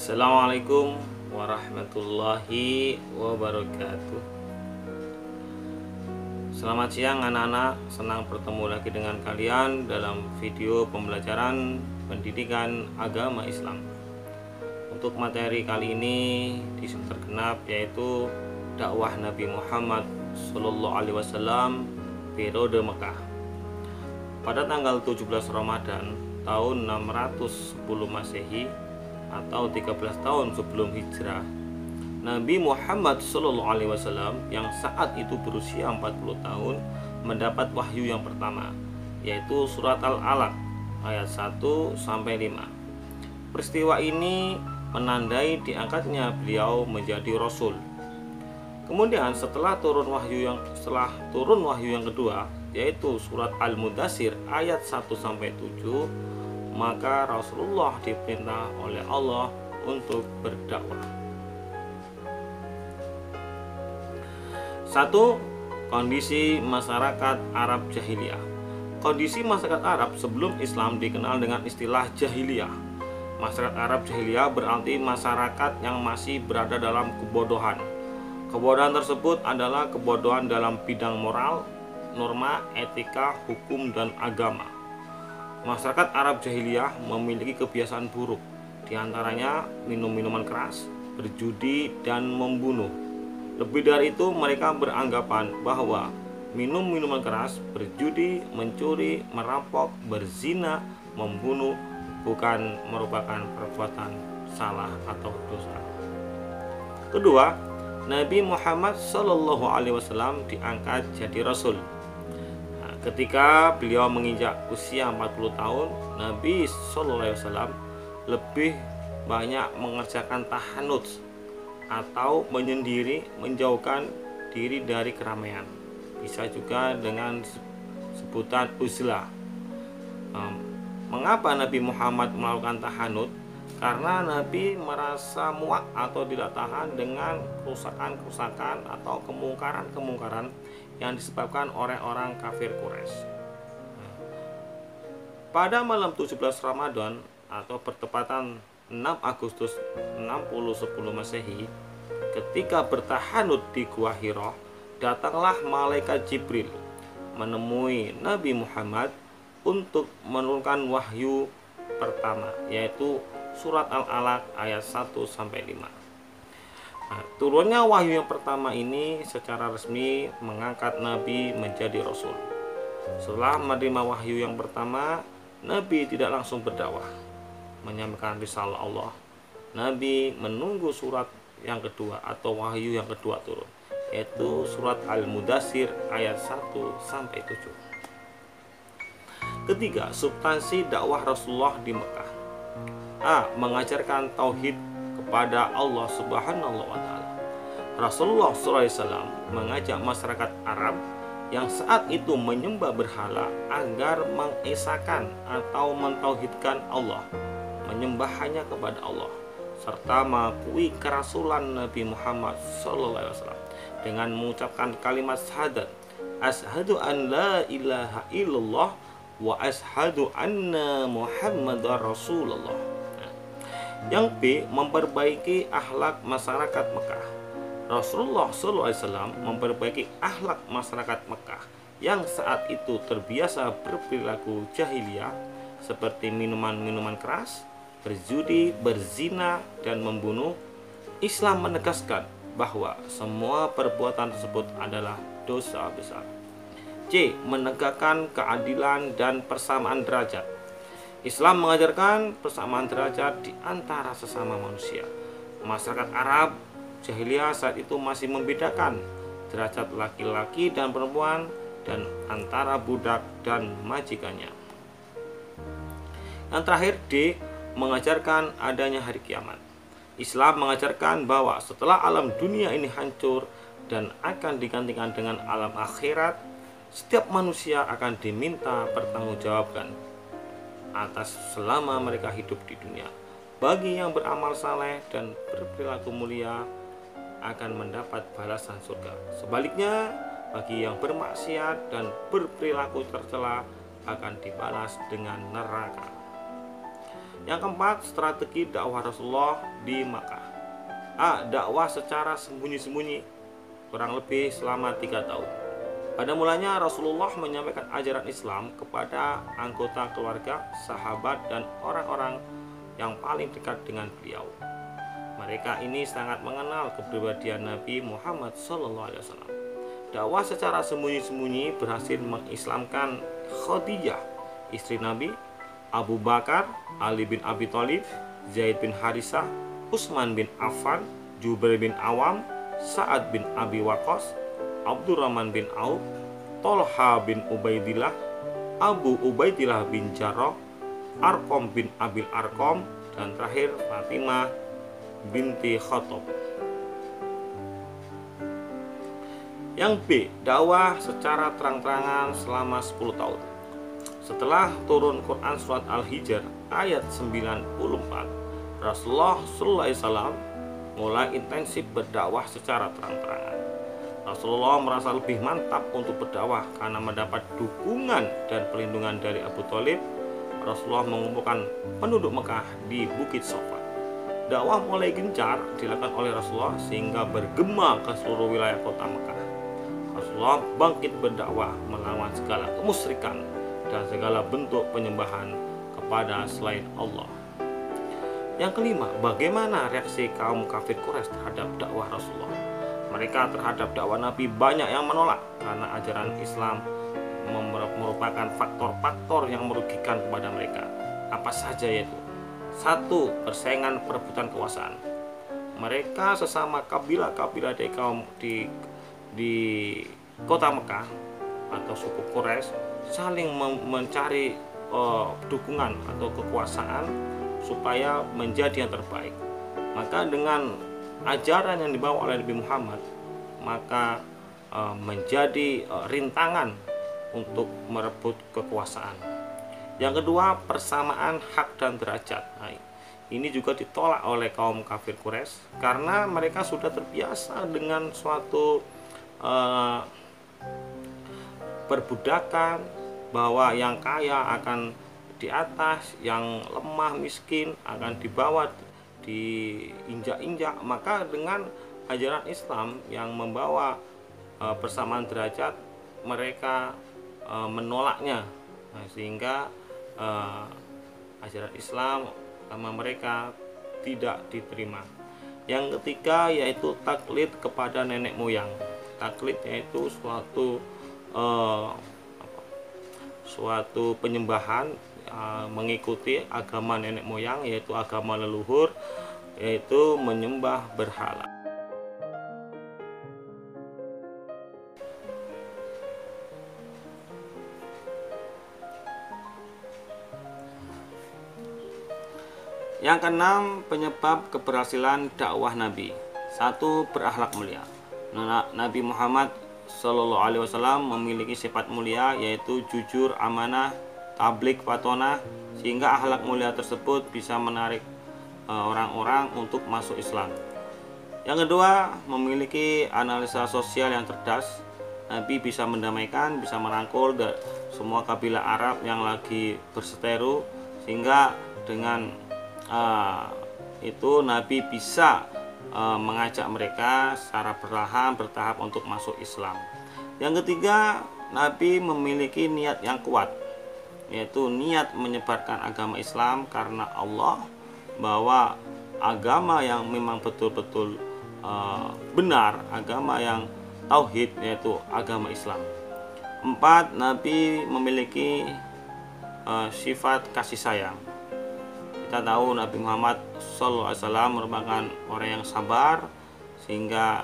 Assalamualaikum warahmatullahi wabarakatuh. Selamat siang anak-anak, senang bertemu lagi dengan kalian dalam video pembelajaran pendidikan agama Islam. Untuk materi kali ini di semester genap yaitu dakwah Nabi Muhammad SAW periode Mekah. Pada tanggal 17 Ramadan tahun 610 Masehi atau 13 tahun sebelum hijrah, Nabi Muhammad SAW yang saat itu berusia 40 tahun mendapat wahyu yang pertama, yaitu surat Al-Alaq ayat 1-5. Peristiwa ini menandai diangkatnya beliau menjadi rasul. Kemudian setelah turun wahyu yang kedua, yaitu surat Al-Mudaththir ayat 1-7, maka Rasulullah diperintah oleh Allah untuk berdakwah. 1. Kondisi masyarakat Arab jahiliyah. Kondisi masyarakat Arab sebelum Islam dikenal dengan istilah jahiliyah. Masyarakat Arab jahiliyah berarti masyarakat yang masih berada dalam kebodohan. Kebodohan tersebut adalah kebodohan dalam bidang moral, norma, etika, hukum, dan agama. Masyarakat Arab jahiliyah memiliki kebiasaan buruk, diantaranya minum minuman keras, berjudi, dan membunuh. Lebih dari itu, mereka beranggapan bahwa minum minuman keras, berjudi, mencuri, merampok, berzina, membunuh bukan merupakan perbuatan salah atau dosa. Kedua, Nabi Muhammad SAW diangkat jadi Rasul. Ketika beliau menginjak usia 40 tahun, Nabi SAW lebih banyak mengerjakan tahanut atau menyendiri, menjauhkan diri dari keramaian. Bisa juga dengan sebutan uzlah. Mengapa Nabi Muhammad melakukan tahanut? Karena Nabi merasa muak atau tidak tahan dengan kerusakan-kerusakan atau kemungkaran-kemungkaran yang disebabkan oleh orang kafir Quraisy. Pada malam 17 Ramadan atau bertepatan 6 Agustus 6010 Masehi, ketika bertahanut di Gua Hira, datanglah malaikat Jibril menemui Nabi Muhammad untuk menurunkan wahyu pertama, yaitu surat Al-Alaq ayat 1-5. Turunnya wahyu yang pertama ini secara resmi mengangkat Nabi menjadi Rasul. Setelah menerima wahyu yang pertama, Nabi tidak langsung berdakwah menyampaikan risalah Allah. Nabi menunggu surat yang kedua atau wahyu yang kedua turun, yaitu surat Al-Mudaththir ayat 1-7. Ketiga, substansi dakwah Rasulullah di Mekah. A. Mengajarkan tauhid kepada Allah Subhanahu wa Ta'ala. Rasulullah SAW mengajak masyarakat Arab yang saat itu menyembah berhala agar mengesahkan atau mentauhidkan Allah, menyembah hanya kepada Allah, serta mengakui kerasulan Nabi Muhammad SAW dengan mengucapkan kalimat syahadat, asyhadu an la ilaha illallah wa asyhadu anna Muhammadar Rasulullah. Yang B. Memperbaiki akhlak masyarakat Mekah. Rasulullah SAW memperbaiki akhlak masyarakat Mekah yang saat itu terbiasa berperilaku jahiliyah seperti minuman-minuman keras, berjudi, berzina, dan membunuh. Islam menegaskan bahwa semua perbuatan tersebut adalah dosa besar. C. Menegakkan keadilan dan persamaan derajat. Islam mengajarkan persamaan derajat di antara sesama manusia. Masyarakat Arab jahiliyah saat itu masih membedakan derajat laki-laki dan perempuan dan antara budak dan majikannya. Yang terakhir, D. Mengajarkan adanya hari kiamat. Islam mengajarkan bahwa setelah alam dunia ini hancur dan akan digantikan dengan alam akhirat, setiap manusia akan diminta pertanggungjawabkan atas selama mereka hidup di dunia. Bagi yang beramal saleh dan berperilaku mulia akan mendapat balasan surga. Sebaliknya, bagi yang bermaksiat dan berperilaku tercela akan dibalas dengan neraka. Yang keempat, strategi dakwah Rasulullah di Makkah. A. Dakwah secara sembunyi-sembunyi kurang lebih selama 3 tahun. Pada mulanya Rasulullah menyampaikan ajaran Islam kepada anggota keluarga, sahabat, dan orang-orang yang paling dekat dengan beliau. Mereka ini sangat mengenal kepribadian Nabi Muhammad SAW. Dakwah secara sembunyi-sembunyi berhasil mengislamkan Khadijah, istri Nabi, Abu Bakar, Ali bin Abi Thalib, Zaid bin Harisah, Utsman bin Affan, Jubair bin Awam, Sa'ad bin Abi Waqqas, Abdurrahman bin Auf, Tolha bin Ubaidillah, Abu Ubaidillah bin Jarrah, Arqam bin Abil Arqam, dan terakhir Fatimah binti Khattab. Yang B. Dakwah secara terang-terangan selama 10 tahun. Setelah turun Quran surat Al-Hijr ayat 94, Rasulullah SAW mulai intensif berdakwah secara terang-terangan. Rasulullah merasa lebih mantap untuk berdakwah karena mendapat dukungan dan perlindungan dari Abu Thalib. Rasulullah mengumpulkan penduduk Mekah di Bukit Safa. Dakwah mulai gencar dilakukan oleh Rasulullah sehingga bergema ke seluruh wilayah kota Mekah. Rasulullah bangkit berdakwah melawan segala kemusyrikan dan segala bentuk penyembahan kepada selain Allah. Yang kelima, bagaimana reaksi kaum kafir Quraisy terhadap dakwah Rasulullah? Mereka terhadap dakwah Nabi banyak yang menolak karena ajaran Islam merupakan faktor-faktor yang merugikan kepada mereka. Apa saja yaitu? 1. Persaingan perebutan kekuasaan. Mereka sesama kabilah-kabilah dari kaum di kota Mekah atau suku Quraisy saling mencari dukungan atau kekuasaan supaya menjadi yang terbaik. Maka dengan ajaran yang dibawa oleh Nabi Muhammad, maka menjadi rintangan untuk merebut kekuasaan. Yang kedua, persamaan hak dan derajat. Nah, ini juga ditolak oleh kaum kafir Quraisy karena mereka sudah terbiasa dengan suatu perbudakan, bahwa yang kaya akan di atas, yang lemah miskin akan dibawa, diinjak-injak. Maka dengan ajaran Islam yang membawa persamaan derajat, mereka menolaknya. Nah, sehingga ajaran Islam sama mereka tidak diterima. Yang ketiga yaitu taklid kepada nenek moyang. Taklid yaitu suatu penyembahan mengikuti agama nenek moyang, yaitu agama leluhur, yaitu menyembah berhala. Yang keenam, penyebab keberhasilan dakwah Nabi. 1. Berakhlak mulia. Nabi Muhammad SAW memiliki sifat mulia, yaitu jujur, amanah, tabligh fatonah, sehingga akhlak mulia tersebut bisa menarik orang-orang untuk masuk Islam. Yang kedua, memiliki analisa sosial yang cerdas. Nabi bisa mendamaikan, bisa merangkul semua kabilah Arab yang lagi berseteru, sehingga dengan itu Nabi bisa mengajak mereka secara perlahan bertahap untuk masuk Islam. Yang ketiga, Nabi memiliki niat yang kuat, yaitu niat menyebarkan agama Islam karena Allah, bahwa agama yang memang betul-betul benar, agama yang tauhid, yaitu agama Islam. 4. Nabi memiliki sifat kasih sayang. Kita tahu Nabi Muhammad SAW merupakan orang yang sabar, sehingga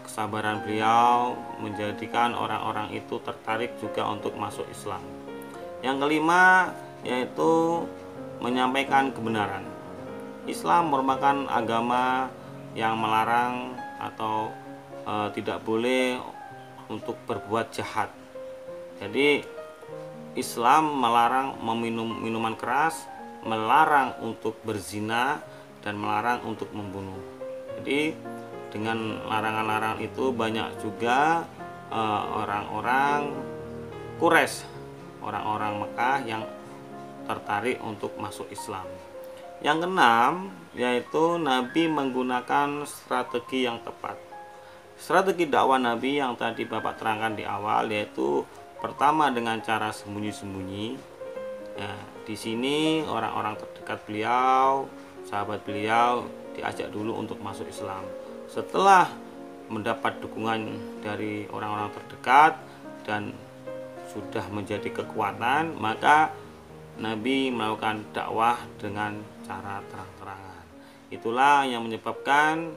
kesabaran beliau menjadikan orang-orang itu tertarik juga untuk masuk Islam. Yang kelima yaitu menyampaikan kebenaran. Islam merupakan agama yang melarang atau tidak boleh untuk berbuat jahat. Jadi Islam melarang meminum minuman keras, melarang untuk berzina, dan melarang untuk membunuh. Jadi dengan larangan-larangan itu banyak juga orang-orang Quraisy, orang-orang Mekah yang tertarik untuk masuk Islam. Yang keenam, yaitu Nabi menggunakan strategi yang tepat. Strategi dakwah Nabi yang tadi Bapak terangkan di awal, yaitu pertama dengan cara sembunyi-sembunyi. Nah, di sini orang-orang terdekat beliau, sahabat beliau diajak dulu untuk masuk Islam. Setelah mendapat dukungan dari orang-orang terdekat dan sudah menjadi kekuatan, maka Nabi melakukan dakwah dengan cara terang-terangan. Itulah yang menyebabkan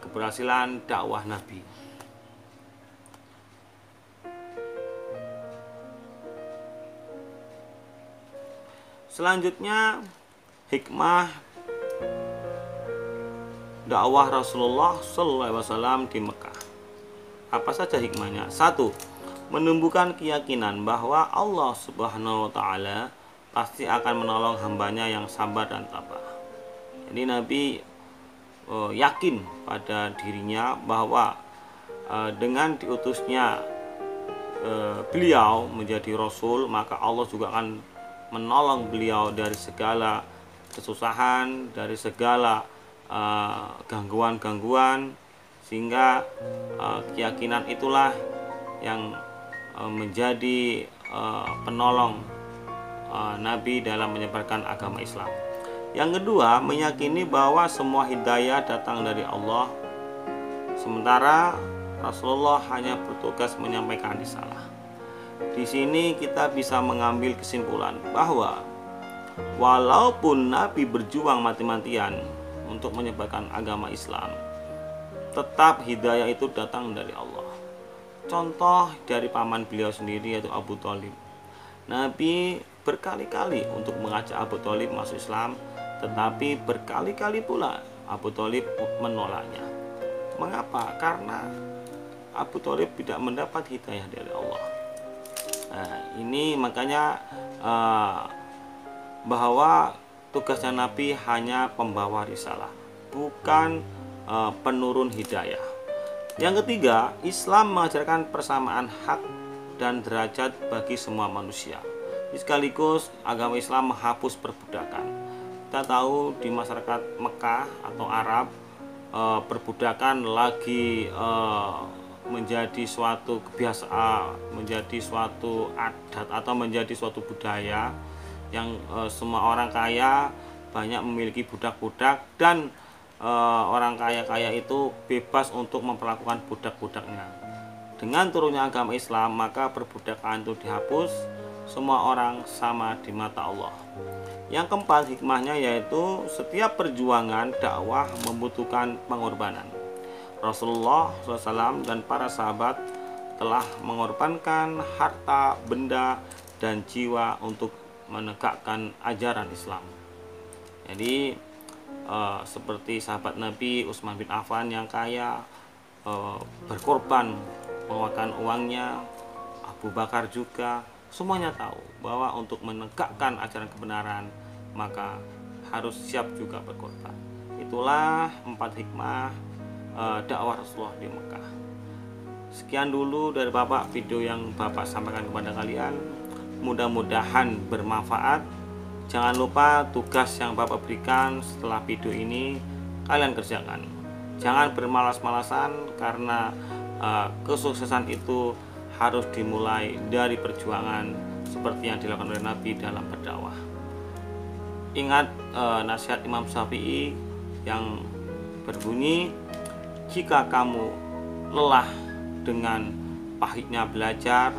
keberhasilan dakwah Nabi. Selanjutnya, hikmah dakwah Rasulullah SAW di Mekah. Apa saja hikmahnya? 1. Menumbuhkan keyakinan bahwa Allah Subhanahu wa Ta'ala pasti akan menolong hambanya yang sabar dan tabah. Jadi Nabi yakin pada dirinya bahwa dengan diutusnya beliau menjadi Rasul, maka Allah juga akan menolong beliau dari segala kesusahan, dari segala gangguan-gangguan, sehingga keyakinan itulah yang menjadi penolong Nabi dalam menyebarkan agama Islam. Yang kedua, meyakini bahwa semua hidayah datang dari Allah, sementara Rasulullah hanya bertugas menyampaikan risalah. Di sini kita bisa mengambil kesimpulan bahwa walaupun Nabi berjuang mati-matian untuk menyebarkan agama Islam, tetap hidayah itu datang dari Allah. Contoh dari paman beliau sendiri, yaitu Abu Thalib. Nabi berkali-kali untuk mengajak Abu Thalib masuk Islam, tetapi berkali-kali pula Abu Thalib menolaknya. Mengapa? Karena Abu Thalib tidak mendapat hidayah dari Allah. Nah, ini makanya bahwa tugasnya Nabi hanya pembawa risalah, bukan penurun hidayah. Yang ketiga, Islam mengajarkan persamaan hak dan derajat bagi semua manusia. Sekaligus agama Islam menghapus perbudakan. Kita tahu di masyarakat Mekah atau Arab, perbudakan lagi menjadi suatu kebiasaan, menjadi suatu adat atau menjadi suatu budaya yang semua orang kaya banyak memiliki budak-budak, dan orang kaya-kaya itu bebas untuk memperlakukan budak-budaknya. Dengan turunnya agama Islam, maka perbudakan itu dihapus, semua orang sama di mata Allah. Yang keempat, hikmahnya yaitu setiap perjuangan dakwah membutuhkan pengorbanan. Rasulullah SAW dan para sahabat telah mengorbankan harta, benda, dan jiwa untuk menegakkan ajaran Islam. Jadi seperti sahabat Nabi Utsman bin Affan yang kaya berkorban mengeluarkan uangnya, Abu Bakar juga, semuanya tahu bahwa untuk menegakkan ajaran kebenaran maka harus siap juga berkorban. Itulah 4 hikmah dakwah Rasulullah di Mekah. Sekian dulu dari Bapak video yang Bapak sampaikan kepada kalian. Mudah-mudahan bermanfaat. Jangan lupa tugas yang Bapak berikan setelah video ini kalian kerjakan. Jangan bermalas-malasan, karena kesuksesan itu harus dimulai dari perjuangan seperti yang dilakukan oleh Nabi dalam berdakwah. Ingat nasihat Imam Syafi'i yang berbunyi, jika kamu lelah dengan pahitnya belajar,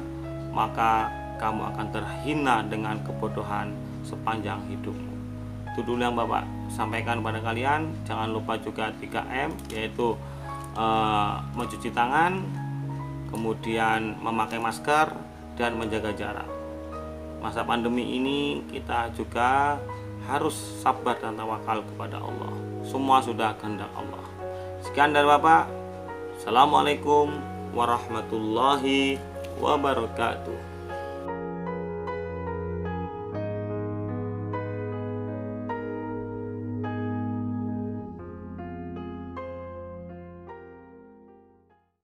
maka kamu akan terhina dengan kebodohan sepanjang hidupmu. Itu dulu yang Bapak sampaikan kepada kalian. Jangan lupa juga 3M, yaitu mencuci tangan, kemudian memakai masker, dan menjaga jarak. Masa pandemi ini kita juga harus sabar dan tawakal kepada Allah. Semua sudah kehendak Allah. Sekian dari Bapak. Assalamualaikum warahmatullahi wabarakatuh.